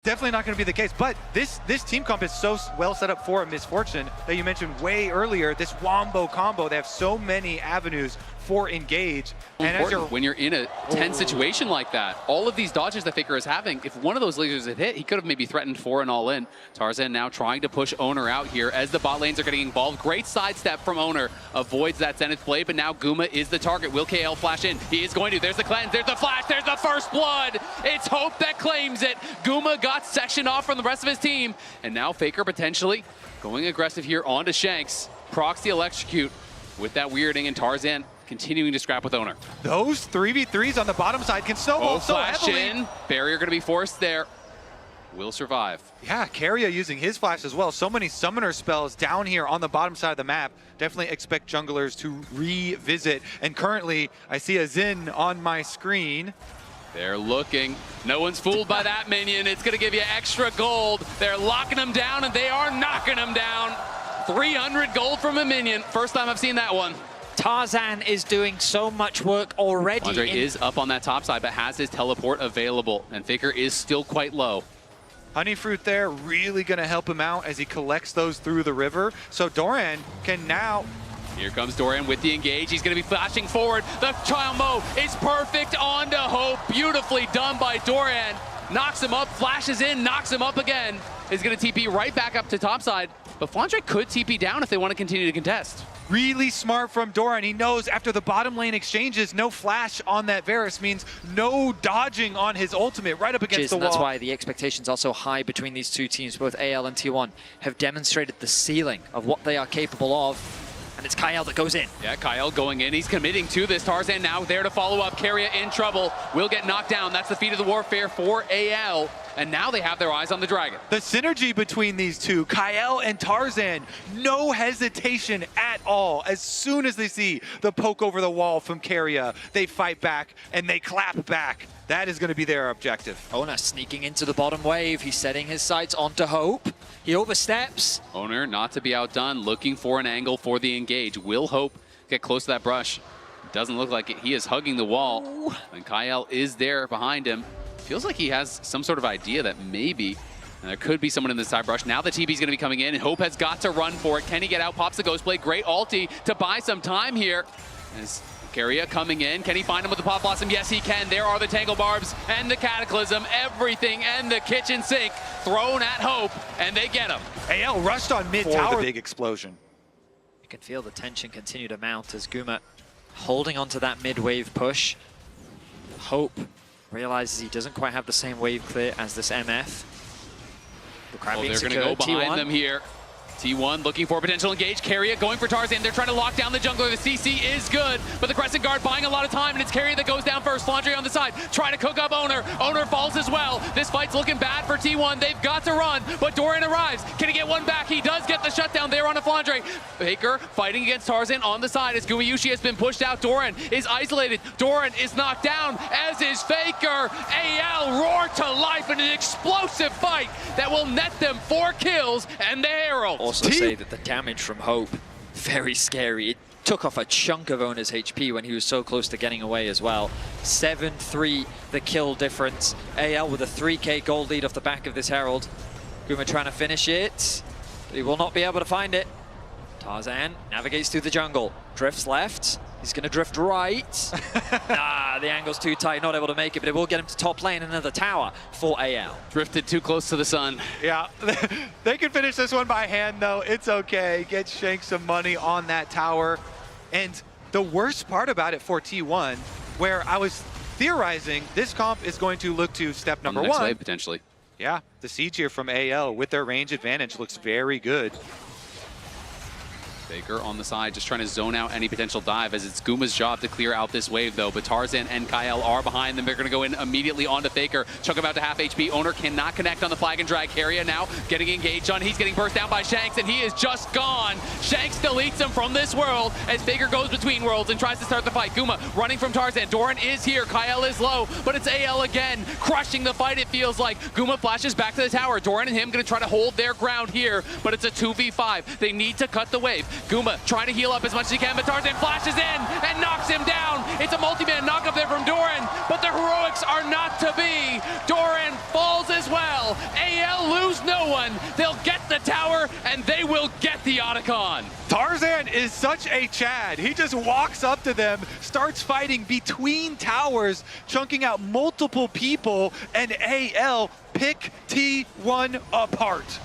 Definitely not going to be the case, but this team comp is so well set up for a misfortune that you mentioned way earlier. This wombo combo, they have so many avenues for engage. And as when you're in a tense situation like that, all of these dodges that Faker is having, if one of those lasers had hit, he could have maybe threatened for an all-in. Tarzan now trying to push Owner out here as the bot lanes are getting involved. Great sidestep from Owner, avoids that Zenith blade, but now Guma is the target. Will KL flash in? He is going to. There's the cleanse, there's the flash, there's the first blood. It's Hope that claims it. Guma got sectioned off from the rest of his team, and now Faker potentially going aggressive here onto Shanks. Procs the electrocute with that weirding, and Tarzan continuing to scrap with Owner. Those 3v3s on the bottom side can snowball so heavily. In. Barrier going to be forced there. Will survive. Yeah, Keria using his flash as well. So many summoner spells down here on the bottom side of the map. Definitely expect junglers to revisit. And currently, I see a Xin on my screen. They're looking. No one's fooled by that minion. It's going to give you extra gold. They're locking him down, and they are knocking him down. 300 gold from a minion. First time I've seen that one. Tarzan is doing so much work already. Andre is up on that top side, but has his teleport available, and Faker is still quite low. Honeyfruit there really going to help him out as he collects those through the river. So Doran can now... Here comes Doran with the engage. He's going to be flashing forward. The Chilmo is perfect onto Hope. Beautifully done by Doran. Knocks him up, flashes in, knocks him up again. Is going to TP right back up to topside. But Flandre could TP down if they want to continue to contest. Really smart from Doran. He knows after the bottom lane exchanges, no flash on that Varus means no dodging on his ultimate right up against the wall. That's why the expectations are so high between these two teams. Both AL and T1 have demonstrated the ceiling of what they are capable of. And it's Kyle that goes in. Yeah, Kyle going in. He's committing to this. Tarzan now there to follow up. Keria in trouble. Will get knocked down. That's the feat of the warfare for AL. And now they have their eyes on the dragon. The synergy between these two, Kyle and Tarzan, no hesitation at all. As soon as they see the poke over the wall from Keria, they fight back and they clap back. That is going to be their objective. Owner sneaking into the bottom wave. He's setting his sights onto Hope. He oversteps. Owner not to be outdone, looking for an angle for the engage. Will Hope get close to that brush? Doesn't look like it. He is hugging the wall. And Kyle is there behind him. Feels like he has some sort of idea that maybe there could be someone in this side brush. Now the TP is going to be coming in, and Hope has got to run for it. Can he get out? Pops the Ghost Blade. Great ulti to buy some time here. As Keria coming in. Can he find him with the Pop Blossom? Yes, he can. There are the Tangle Barbs and the Cataclysm. Everything and the kitchen sink thrown at Hope, and they get him. AL rushed on mid-tower. The big explosion. You can feel the tension continue to mount as Guma holding onto that mid-wave push. Hope realizes he doesn't quite have the same wave clear as this MF. Oh, they're going to go behind them here. T1 looking for a potential engage. Keria going for Tarzan. They're trying to lock down the jungler. The CC is good, but the Crescent Guard buying a lot of time, and it's Keria that goes down first. Flandre on the side, trying to cook up Owner. Owner falls as well. This fight's looking bad for T1. They've got to run, but Doran arrives. Can he get one back? He does get the shutdown there on a Flandre. Faker fighting against Tarzan on the side as Gumayushi has been pushed out. Doran is isolated. Doran is knocked down, as is Faker. AL roar to life in an explosive fight that will net them 4 kills and the Herald. Also say that the damage from Hope, very scary. It took off a chunk of Owner's HP when he was so close to getting away as well. 7-3 the kill difference. AL with a 3k gold lead off the back of this Herald. Guma trying to finish it, but he will not be able to find it. Tarzan navigates through the jungle, drifts left. He's going to drift right. Nah, the angle's too tight, not able to make it, but it will get him to top lane, another tower for AL. Drifted too close to the sun. Yeah, they can finish this one by hand, though. It's okay. Get Shank some money on that tower. And the worst part about it for T1, where I was theorizing this comp is going to look to step number one. Wave, potentially. Yeah, the siege here from AL with their range advantage looks very good. Faker on the side, just trying to zone out any potential dive, as it's Guma's job to clear out this wave, though. But Tarzan and Kyle are behind them. They're going to go in immediately onto Faker. Chuck him out to half HP. Owner cannot connect on the flag and drag. Keria now getting engaged on. He's getting burst down by Shanks, and he is just gone. Shanks deletes him from this world as Faker goes between worlds and tries to start the fight. Guma running from Tarzan. Doran is here. Kyle is low, but it's AL again, crushing the fight, it feels like. Guma flashes back to the tower. Doran and him going to try to hold their ground here, but it's a 2v5. They need to cut the wave. Guma trying to heal up as much as he can, but Tarzan flashes in and knocks him down. It's a multi-man knock up there from Doran, but the heroic heroics are not to be. Doran falls as well. AL lose no one. They'll get the tower, and they will get the Otacon. Tarzan is such a Chad. He just walks up to them, starts fighting between towers, chunking out multiple people, and AL pick T1 apart.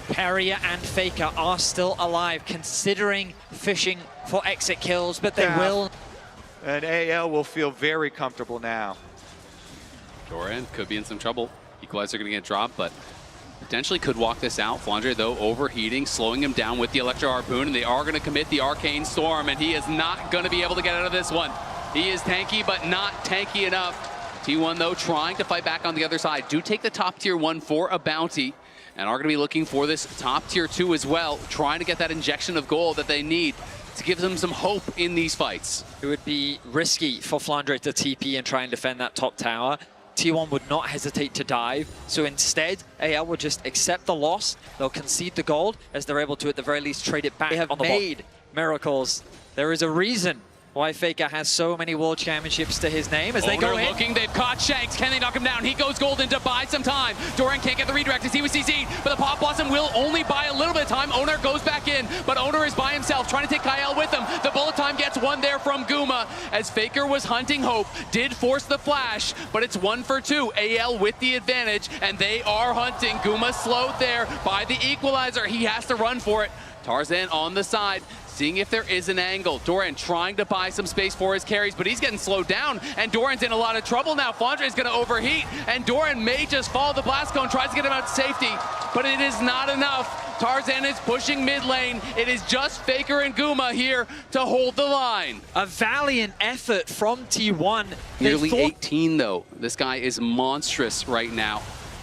Carrier and Faker are still alive, considering fishing for exit kills, but they will. And AL will feel very comfortable now. Doran could be in some trouble. Equalizer going to get dropped, but potentially could walk this out. Flandre, though, overheating, slowing him down with the Electro Harpoon, and they are going to commit the Arcane Storm, and he is not going to be able to get out of this one. He is tanky, but not tanky enough. T1, though, trying to fight back on the other side. Do take the top tier 1 for a bounty, and are going to be looking for this top tier 2 as well, trying to get that injection of gold that they need to give them some hope in these fights. It would be risky for Flandre to TP and try and defend that top tower. T1 would not hesitate to dive, so instead, AL would just accept the loss. They'll concede the gold, as they're able to, at the very least, trade it back. They have made miracles. There is a reason why Faker has so many world championships to his name as they go in. Looking, they've caught Shanks. Can they knock him down? He goes golden to buy some time. Doran can't get the redirect as he was CC'd, but the Pop Blossom will only buy a little bit of time. Owner goes back in, but Owner is by himself, trying to take Kyle with him. The bullet time gets one there from Guma, as Faker was hunting Hope, did force the flash, but it's 1 for 2. AL with the advantage, and they are hunting. Guma slowed there by the equalizer. He has to run for it. Tarzan on the side, seeing if there is an angle. Doran trying to buy some space for his carries, but he's getting slowed down, and Doran's in a lot of trouble now. Flandre is going to overheat, and Doran may just follow the blast cone, tries to get him out to safety, but it is not enough. Tarzan is pushing mid lane. It is just Faker and Guma here to hold the line. A valiant effort from T1. Nearly 18, though. This guy is monstrous right now.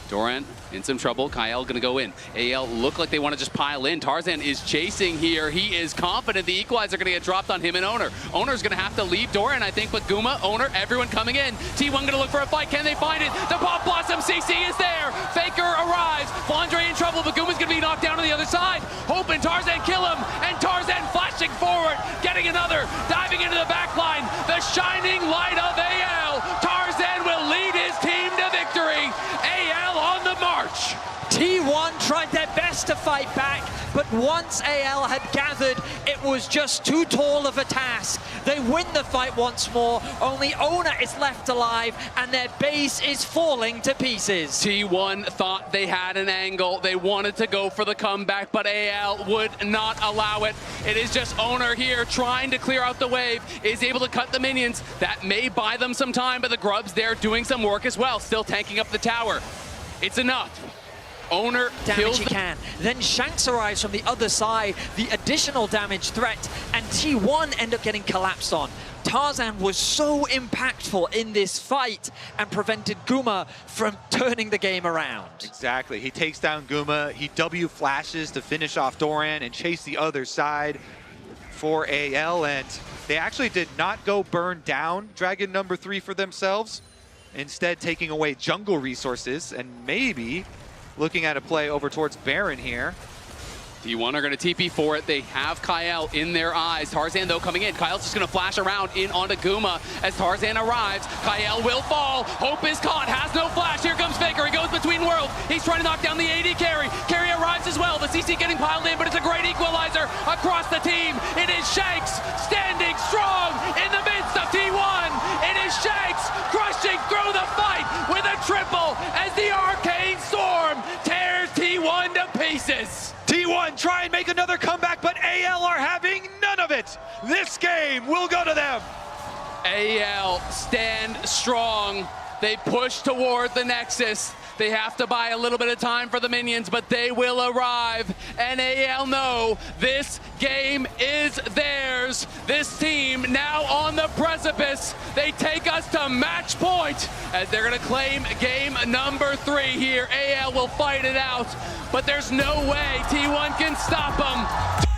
Doran in some trouble. Kyle gonna go in. AL look like they want to just pile in. Tarzan is chasing here. He is confident the equalizer gonna get dropped on him and Owner. Owner's gonna have to leave Doran, I think, but Guma, Owner, everyone coming in. T1 gonna look for a fight. Can they find it? The Pop Blossom CC is there. Faker arrives. Flandre in trouble, but Guma's gonna be knocked down on the other side. Hope and Tarzan kill him, and Tarzan flashing forward, getting another, diving into the back line. The shining light of AL. Tarzan will lead his team to victory. AL on the march. T1 tried their best to fight back, but once AL had gathered, it was just too tall of a task. They win the fight once more, only Owner is left alive, and their base is falling to pieces. T1 thought they had an angle. They wanted to go for the comeback, but AL would not allow it. It is just Owner here trying to clear out the wave, is able to cut the minions. That may buy them some time, but the Grubs there doing some work as well, still tanking up the tower. It's enough. Owner damage he can. Then Shanks arrives from the other side, the additional damage threat, and T1 end up getting collapsed on. Tarzan was so impactful in this fight and prevented Guma from turning the game around. Exactly. He takes down Guma. He W flashes to finish off Doran and chase the other side for AL, and they actually did not go burn down Dragon number 3 for themselves, instead taking away jungle resources and maybe looking at a play over towards Baron here. T1 are going to TP for it. They have Kyle in their eyes. Tarzan, though, coming in. Kyle's just going to flash around in onto Guma as Tarzan arrives. Kyle will fall. Hope is caught. Has no flash. Here comes Faker. He goes between worlds. He's trying to knock down the AD carry. Carry arrives as well. The CC getting piled in, but it's a great equalizer across the team. It is Shanks standing strong in the midst of T1. It is Shanks crushing through the fight with a triple as the Arcane Storm tears T1 to pieces. T1 try and make another comeback, but AL are having none of it. This game will go to them. AL stand strong. They push toward the Nexus. They have to buy a little bit of time for the minions, but they will arrive. And AL know this game is theirs. This team now on the precipice. They take us to match point as they're going to claim game number 3 here. AL will fight it out, but there's no way T1 can stop them.